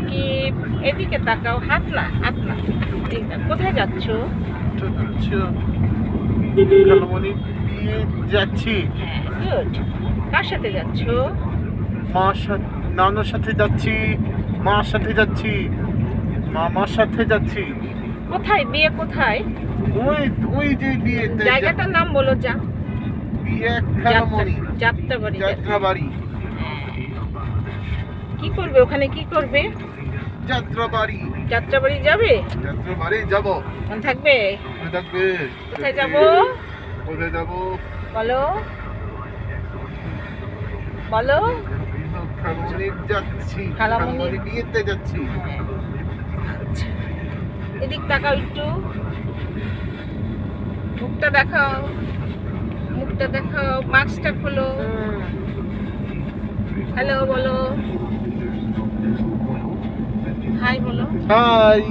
সাকিব এদিকে তাকাও, হাত না হাত না। কোথায় যাচ্ছ? খালামণি বিয়ে যাচ্ছি। হ্যাঁ, গুড। কার সাথে যাচ্ছ? মার সাথে, নানার সাথে যাচ্ছি, মার সাথে যাচ্ছি, মামার সাথে যাচ্ছি। কোথায় বিয়ে? কোথায় ওই ওই যে বিয়ে, জায়গাটার নাম বলো? যা বিয়ে খালামণি যাত্রাবাড়ি। যাত্রাবাড়ি। কি করবে ওখানে? কি করবে? যাত্রাবাড়ি যাত্রাবাড়ি যাবে? যাত্রাবাড়ি যাব। মনে থাকবে? থাকবে। কোথায় যাব? কোথায় যাব? বলো বলো। খালামণি যাচ্ছি, খালামণি খালামণি বিয়েতে যাচ্ছি। আচ্ছা, এদিক তাকাও একটু, মুখটা দেখাও, মুখটা দেখাও, মাস্কটা খোলো, হ্যালো বলো, হাই বলো। হাই।